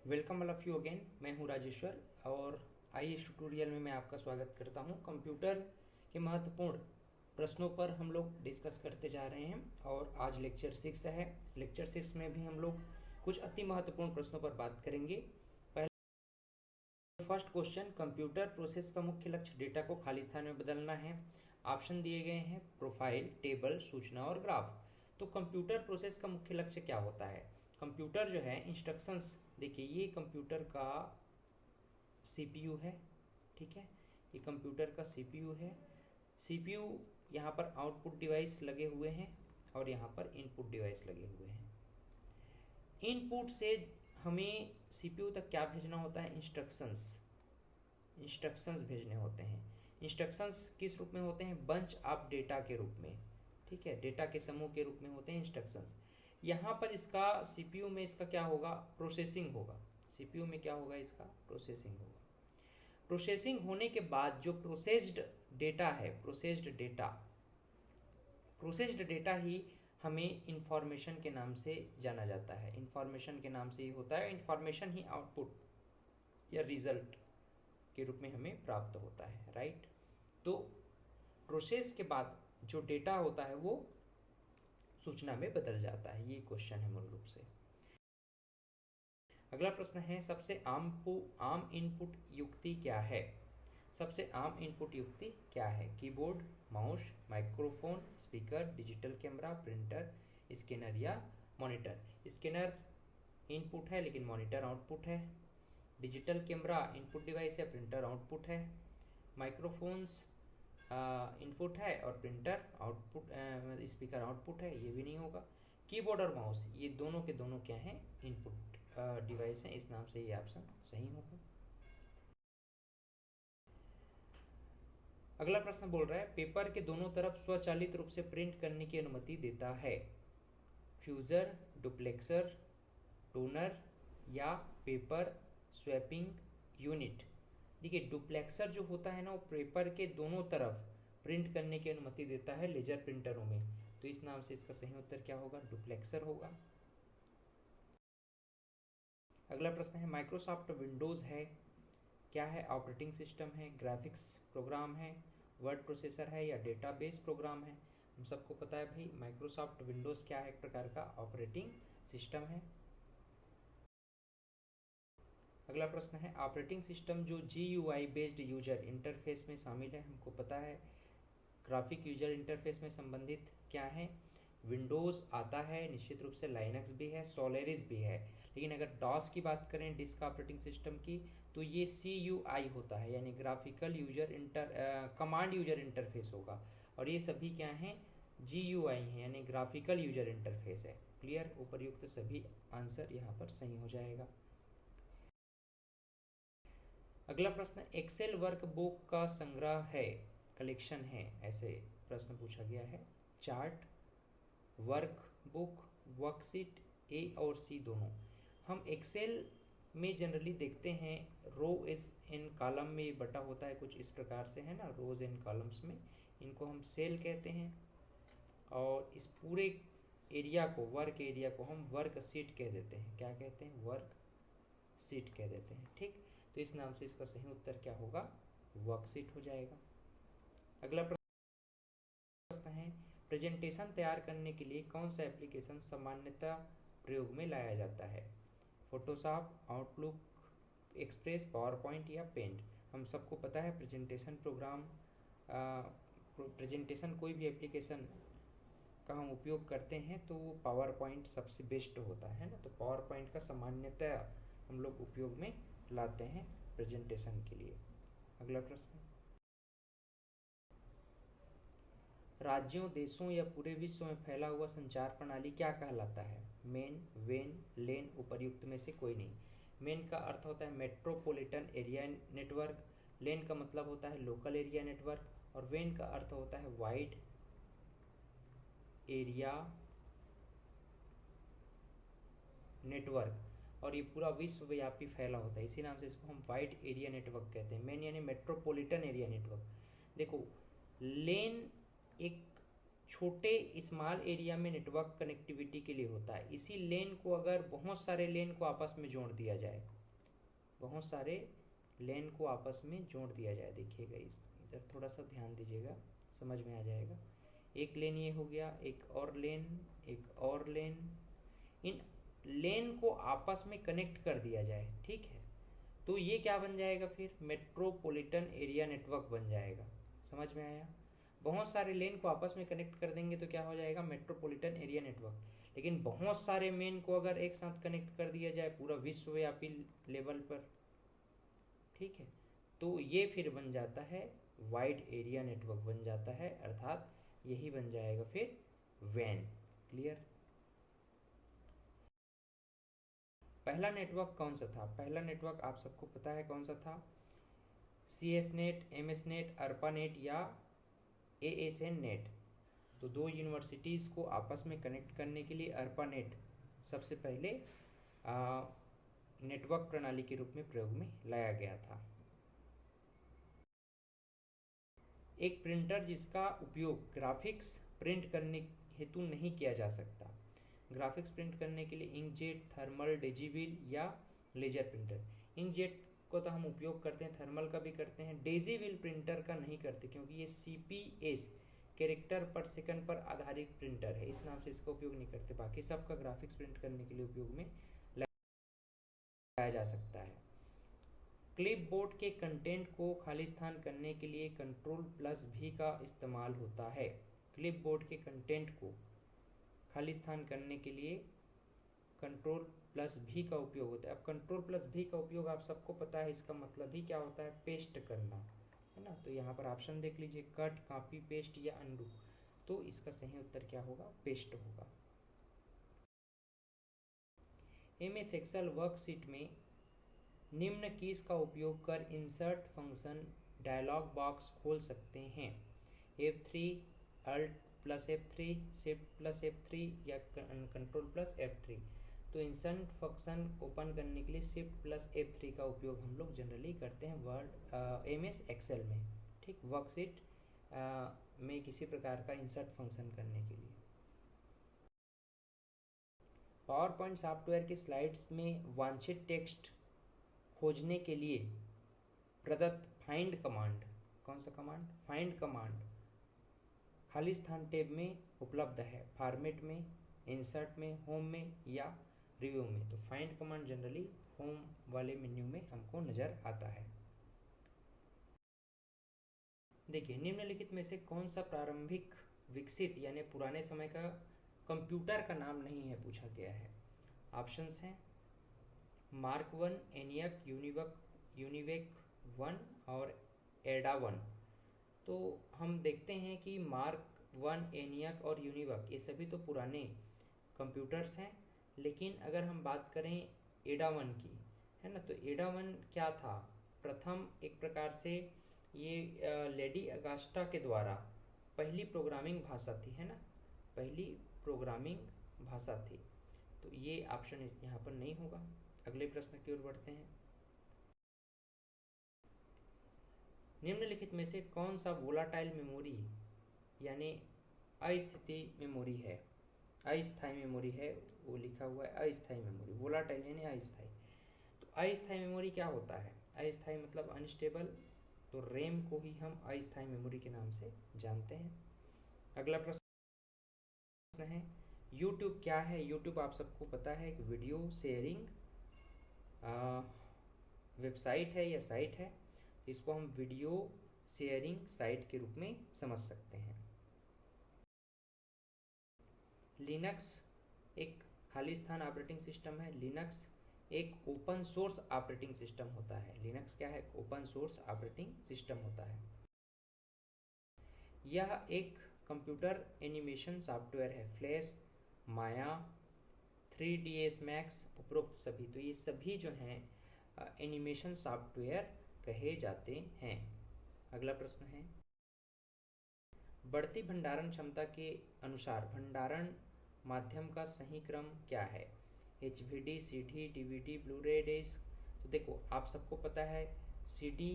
Welcome all of you again. मैं हूं राजेश्वर और आइए इस ट्यूटोरियल में मैं आपका स्वागत करता हूं। कंप्यूटर के महत्वपूर्ण प्रश्नों पर हम लोग डिस्कस करते जा रहे हैं और आज लेक्चर 6 है। लेक्चर 6 में भी हम लोग कुछ अति महत्वपूर्ण प्रश्नों पर बात करेंगे। पहले फर्स्ट क्वेश्चन, कंप्यूटर प्रोसेस का मुख्य लक्ष्य डेटा को खाली स्थान में बदलना है। ऑप्शन दिए गए हैं प्रोफाइल, टेबल, सूचना और ग्राफ। तो कंप्यूटर प्रोसेस का मुख्य लक्ष्य क्या होता है? कंप्यूटर जो है इंस्ट्रक्शंस, देखिए ये कंप्यूटर का सीपीयू है, ठीक है, ये कंप्यूटर का सीपीयू है। सीपीयू यहाँ पर आउटपुट डिवाइस लगे हुए हैं और यहाँ पर इनपुट डिवाइस लगे हुए हैं। इनपुट से हमें सीपीयू तक क्या भेजना होता है? इंस्ट्रक्शंस भेजने होते हैं। इंस्ट्रक्शंस किस रूप में होते हैं? बंच ऑफ डेटा के रूप में, ठीक है, डेटा के समूह के रूप में होते हैं इंस्ट्रक्शंस। यहाँ पर इसका सीपीयू में इसका क्या होगा? प्रोसेसिंग होगा। सीपीयू में क्या होगा? इसका प्रोसेसिंग होगा। प्रोसेसिंग होने के बाद जो प्रोसेस्ड डेटा है, प्रोसेस्ड डेटा ही हमें इंफॉर्मेशन के नाम से जाना जाता है। इंफॉर्मेशन के नाम से ही होता है। इंफॉर्मेशन ही आउटपुट या रिजल्ट के रूप में हमें प्राप्त होता है, राइट। तो प्रोसेस के बाद जो डेटा होता है वो सूचना में बदल जाता है। ये क्वेश्चन है मूल रूप से। अगला प्रश्न है, सबसे आम इनपुट युक्ति क्या है? सबसे आम इनपुट युक्ति क्या है? Keyboard, mouse, microphone, speaker, digital camera, printer, scanner या मॉनिटर। स्कैनर इनपुट है लेकिन मॉनिटर आउटपुट है। डिजिटल कैमरा इनपुट डिवाइस है, प्रिंटर आउटपुट है। माइक्रोफोन्स इनपुट है और प्रिंटर आउटपुट, स्पीकर आउटपुट है, ये भी नहीं होगा। कीबोर्ड और माउस ये दोनों के दोनों क्या हैं? इनपुट डिवाइस हैं। इस नाम से ये ऑप्शन सही होगा। अगला प्रश्न बोल रहा है, पेपर के दोनों तरफ स्वचालित रूप से प्रिंट करने की अनुमति देता है। फ्यूजर, डुप्लेक्सर, टोनर या पेपर स्वैपिंग यूनिट। देखिए डुप्लेक्सर जो होता है ना, वो पेपर के दोनों तरफ प्रिंट करने की अनुमति देता है लेजर प्रिंटरों में। तो इस नाम से इसका सही उत्तर क्या होगा? डुप्लेक्सर होगा। अगला प्रश्न है, माइक्रोसॉफ्ट विंडोज़ है, क्या है? ऑपरेटिंग सिस्टम है, ग्राफिक्स प्रोग्राम है, वर्ड प्रोसेसर है या डेटाबेस प्रोग्राम है? हम सबको पता है भाई माइक्रोसॉफ्ट विंडोज़ क्या है? एक प्रकार का ऑपरेटिंग सिस्टम है। अगला प्रश्न है, ऑपरेटिंग सिस्टम जो GUI बेस्ड यूजर इंटरफेस में शामिल है, हमको पता है ग्राफिक यूजर इंटरफेस में संबंधित क्या है? विंडोज़ आता है, निश्चित रूप से लाइनक्स भी है, सोलेरिस भी है। लेकिन अगर डॉस की बात करें, डिस्क ऑपरेटिंग सिस्टम की, तो ये CUI होता है, यानी graphical user command user interface होगा। और ये सभी क्या हैं? GUI हैं, यानी ग्राफिकल यूजर इंटरफेस है। क्लियर? उपर्युक्त सभी आंसर यहाँ पर सही हो जाएगा। अगला प्रश्न, एक्सेल वर्कबुक का संग्रह है, कलेक्शन है, ऐसे प्रश्न पूछा गया है। चार्ट, वर्कबुक, वर्कशीट, A और C दोनों। हम एक्सेल में जनरली देखते हैं रो इस इन कॉलम में बटा होता है, कुछ इस प्रकार से है ना, रोज एंड कॉलम्स में। इनको हम सेल कहते हैं और इस पूरे एरिया को, वर्क एरिया को हम वर्क शीट कह देते हैं। क्या कहते हैं? वर्क शीट कह देते हैं, ठीक। तो इस नाम से इसका सही उत्तर क्या होगा? वर्कशीट हो जाएगा। अगला प्रश्न है, प्रेजेंटेशन तैयार करने के लिए कौन सा एप्लीकेशन सामान्यतः प्रयोग में लाया जाता है? Photoshop, outlook, express, power point या पेंट? हम सबको पता है प्रेजेंटेशन कोई भी एप्लीकेशन का हम उपयोग करते हैं तो वो पावर पॉइंट सबसे बेस्ट होता है ना। तो पावर पॉइंट का सामान्यतः हम लोग उपयोग में लाते हैं प्रेजेंटेशन के लिए। अगला प्रश्न, राज्यों, देशों या पूरे विश्व में फैला हुआ संचार प्रणाली क्या कहलाता है? मेन, वेन, लेन, उपर्युक्त में से कोई नहीं। मेन का अर्थ होता है मेट्रोपॉलिटन एरिया नेटवर्क, लेन का मतलब होता है लोकल एरिया नेटवर्क और वेन का अर्थ होता है वाइड एरिया नेटवर्क। और ये पूरा विश्वव्यापी फैला होता है, इसी नाम से इसको हम वाइड एरिया नेटवर्क कहते हैं। मेन यानी मेट्रोपॉलिटन एरिया नेटवर्क। देखो लेन एक छोटे स्मॉल एरिया में नेटवर्क कनेक्टिविटी के लिए होता है। इसी लेन को अगर बहुत सारे लेन को आपस में जोड़ दिया जाए बहुत सारे लेन को आपस में जोड़ दिया जाए। देखिएगा इधर थोड़ा सा ध्यान दीजिएगा, समझ में आ जाएगा। एक लेन ये हो गया, एक और लेन, एक और लेन, इन लेन को आपस में कनेक्ट कर दिया जाए, ठीक है। तो ये क्या बन जाएगा फिर, मेट्रोपॉलिटन एरिया नेटवर्क बन जाएगा। समझ में आया। बहुत सारे लेन को आपस में कनेक्ट कर देंगे तो क्या हो जाएगा, मेट्रोपॉलिटन एरिया नेटवर्क। लेकिन बहुत सारे मेन को अगर एक साथ कनेक्ट कर दिया जाए पूरा विश्वव्यापी लेवल पर, ठीक है, तो ये फिर बन जाता है वाइड एरिया नेटवर्क बन जाता है, अर्थात यही बन जाएगा फिर वैन। क्लियर। पहला नेटवर्क कौन सा था, पहला नेटवर्क आप सबको पता है कौन सा था, CS net, MS net, Arpa net या ASN नेट। तो दो यूनिवर्सिटीज़ को आपस में कनेक्ट करने के लिए अर्पा नेट सबसे पहले नेटवर्क प्रणाली के रूप में प्रयोग में लाया गया था। एक प्रिंटर जिसका उपयोग ग्राफिक्स प्रिंट करने हेतु नहीं किया जा सकता। ग्राफिक्स प्रिंट करने के लिए इंकजेट, थर्मल, डेजीविल या लेजर प्रिंटर। इंकजेट को तो हम उपयोग करते हैं, थर्मल का भी करते हैं, डेजीविल प्रिंटर का नहीं करते क्योंकि ये CPS कैरेक्टर पर सेकंड पर आधारित प्रिंटर है, इस नाम से इसका उपयोग नहीं करते। बाकी सबका ग्राफिक्स प्रिंट करने के लिए उपयोग में लाया जा सकता है। क्लिपबोर्ड के कंटेंट को खाली स्थान करने के लिए Ctrl+V का इस्तेमाल होता है। क्लिपबोर्ड के कंटेंट को खाली स्थान करने के लिए Ctrl+V का उपयोग होता है। अब Ctrl+V का उपयोग आप सबको पता है, इसका मतलब ही क्या होता है, पेस्ट करना, है ना। तो यहाँ पर ऑप्शन देख लीजिए, कट, कॉपी, पेस्ट या अनडू। तो इसका सही उत्तर क्या होगा, पेस्ट होगा। MS एक्सेल वर्कशीट में निम्न कीज का उपयोग कर इंसर्ट फंक्शन डायलॉग बॉक्स खोल सकते हैं। F3, Alt+F3, Shift+F3 या Ctrl+F3। तो इंसर्ट फंक्शन ओपन करने के लिए Shift+F3 का उपयोग हम लोग जनरली करते हैं वर्ड MS एक्सेल में, ठीक। वर्कशीट में किसी प्रकार का इंसर्ट फंक्शन करने के लिए। पावर पॉइंट सॉफ्टवेयर की स्लाइड्स में वांछित टेक्स्ट खोजने के लिए प्रदत्त फाइंड कमांड, कौन सा कमांड, फाइंड कमांड खाली स्थान टैब में उपलब्ध है, फॉर्मेट में, इंसर्ट में, होम में या रिव्यू में। तो फाइंड कमांड जनरली होम वाले मेन्यू में हमको नजर आता है। देखिए, निम्नलिखित में से कौन सा प्रारंभिक विकसित यानी पुराने समय का कंप्यूटर का नाम नहीं है, पूछा गया है। ऑप्शंस हैं मार्क 1, एनियक, यूनिवेक 1 और एडा 1। तो हम देखते हैं कि मार्क 1, एनियक और यूनिवक ये सभी तो पुराने कंप्यूटर्स हैं। लेकिन अगर हम बात करें एडा 1 की, है ना, तो एडा 1 क्या था, प्रथम एक प्रकार से ये लेडी अगास्टा के द्वारा पहली प्रोग्रामिंग भाषा थी, है ना, पहली प्रोग्रामिंग भाषा थी। तो ये ऑप्शन यहाँ पर नहीं होगा। अगले प्रश्न की ओर बढ़ते हैं। निम्नलिखित में से कौन सा वोलाटाइल मेमोरी यानी अस्थिति मेमोरी है, अस्थायी मेमोरी है, वो लिखा हुआ है अस्थायी मेमोरी, वोलाटाइल यानी अस्थायी। तो अस्थायी मेमोरी क्या होता है, अस्थायी मतलब अनस्टेबल, तो रैम को ही हम अस्थायी मेमोरी के नाम से जानते हैं। अगला प्रश्न है यूट्यूब क्या है। यूट्यूब आप सबको पता है एक वीडियो शेयरिंग वेबसाइट है या साइट है। इसको हम वीडियो शेयरिंग साइट के रूप में समझ सकते हैं। लिनक्स एक खाली स्थान ऑपरेटिंग सिस्टम है। लिनक्स एक ओपन सोर्स ऑपरेटिंग सिस्टम होता है। लिनक्स क्या है, ओपन सोर्स ऑपरेटिंग सिस्टम होता है। यह एक कंप्यूटर एनिमेशन सॉफ्टवेयर है। फ्लैश, माया, 3ds मैक्स, उपरोक्त सभी, तो ये सभी जो हैं एनिमेशन सॉफ्टवेयर कहे जाते हैं। अगला प्रश्न है बढ़ती भंडारण क्षमता के अनुसार भंडारण माध्यम का सही क्रम क्या है। HVD, CD, DVD, bluray disc. तो देखो आप सबको पता है CD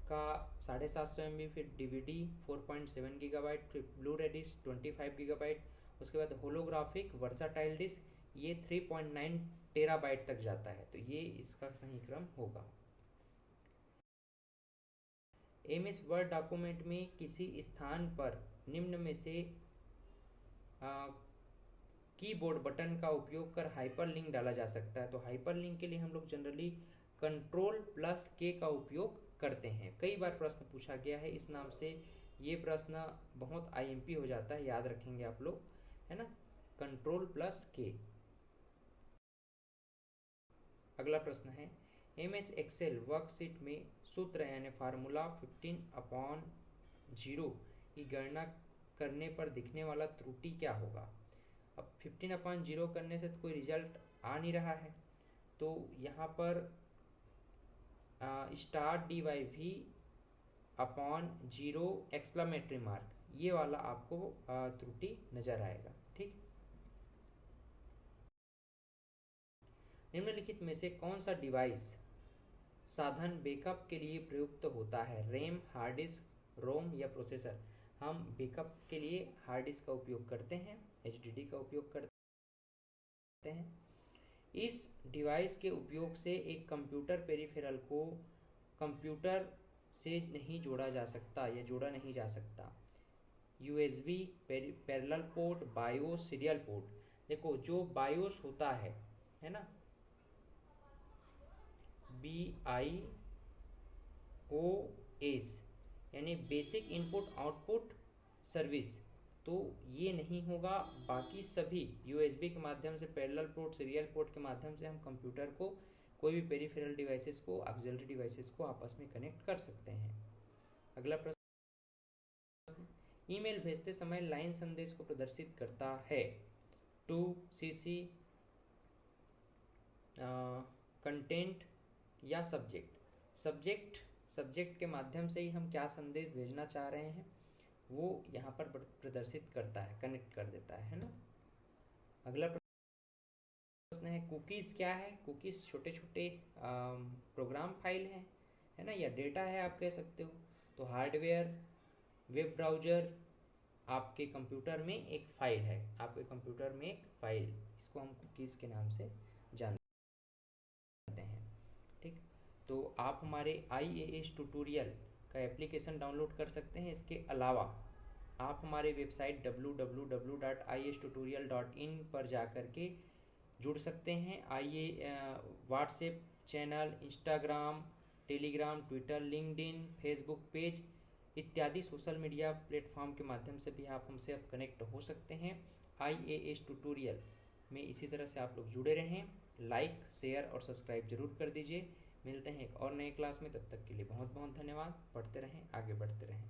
का 750 MB, फिर DVD 4.7 GB, फिर ब्लूरे डिस्क 25 GB, उसके बाद होलोग्राफिक वर्साटाइल डिस्क ये 3.9 TB तक जाता है। तो ये इसका सही क्रम होगा। एमएस वर्ड डॉक्यूमेंट में किसी स्थान पर निम्न में से कीबोर्ड बटन का उपयोग कर हाइपरलिंक डाला जा सकता है। तो हाइपरलिंक के लिए हम लोग जनरली Ctrl+K का उपयोग करते हैं। कई बार प्रश्न पूछा गया है इस नाम से, ये प्रश्न बहुत आईएमपी हो जाता है, याद रखेंगे आप लोग, है ना, Ctrl+K। अगला प्रश्न है एमएस एक्सेल वर्कशीट में सूत्र यानी फार्मूला 15/0 की गणना करने पर दिखने वाला त्रुटि क्या होगा। अब 15/0 करने से तो कोई रिजल्ट आ नहीं रहा है, तो यहाँ पर *dy/v/0 एक्सक्लेमेटरी मार्क, ये वाला आपको त्रुटि नजर आएगा। ठीक, निम्नलिखित में से कौन सा डिवाइस साधन बैकअप के लिए प्रयुक्त होता है। रैम, हार्ड डिस्क, रोम या प्रोसेसर। हम बैकअप के लिए हार्ड डिस्क का उपयोग करते हैं, एचडीडी का उपयोग करते हैं। इस डिवाइस के उपयोग से एक कंप्यूटर पेरिफेरल को कंप्यूटर से नहीं जोड़ा जा सकता या जोड़ा नहीं जा सकता। USB, parallel port, BIOS, serial port. देखो जो बायोस होता है ना, BIOS यानी बेसिक इनपुट आउटपुट सर्विस, तो ये नहीं होगा। बाकी सभी यूएसबी के माध्यम से, पैरेलल पोर्ट, सीरियल पोर्ट के माध्यम से हम कंप्यूटर को, कोई भी पेरिफेरल डिवाइसेस को, ऑक्सिलरी डिवाइसेस को आपस में कनेक्ट कर सकते हैं। अगला प्रश्न, ईमेल भेजते समय लाइन संदेश को प्रदर्शित करता है। टू सीसी, कंटेंट या सब्जेक्ट के माध्यम से ही हम क्या संदेश भेजना चाह रहे हैं वो यहाँ पर प्रदर्शित करता है, कनेक्ट कर देता है ना। अगला प्रश्न है कुकीज़ क्या है। कुकीज़ छोटे छोटे प्रोग्राम फाइल हैं, है ना, या डेटा है आप कह सकते हो। तो हार्डवेयर, वेब ब्राउज़र आपके कंप्यूटर में एक फाइल है, आपके कंप्यूटर में एक फाइल, इसको हम कुकीज़ के नाम से जानते हैं। ठीक, तो आप हमारे IAS ट्यूटोरियल का एप्लीकेशन डाउनलोड कर सकते हैं। इसके अलावा आप हमारे वेबसाइट www.iastutorial.in पर जा कर के जुड़ सकते हैं। WhatsApp channel, Instagram, Telegram, Twitter, LinkedIn, Facebook page इत्यादि सोशल मीडिया प्लेटफॉर्म के माध्यम से भी आप हमसे अब कनेक्ट हो सकते हैं। IAS ट्यूटोरियल में इसी तरह से आप लोग जुड़े रहें। लाइक, शेयर और सब्सक्राइब जरूर कर दीजिए। मिलते हैं एक और नए क्लास में, तब तक के लिए बहुत बहुत धन्यवाद। पढ़ते रहें, आगे बढ़ते रहें।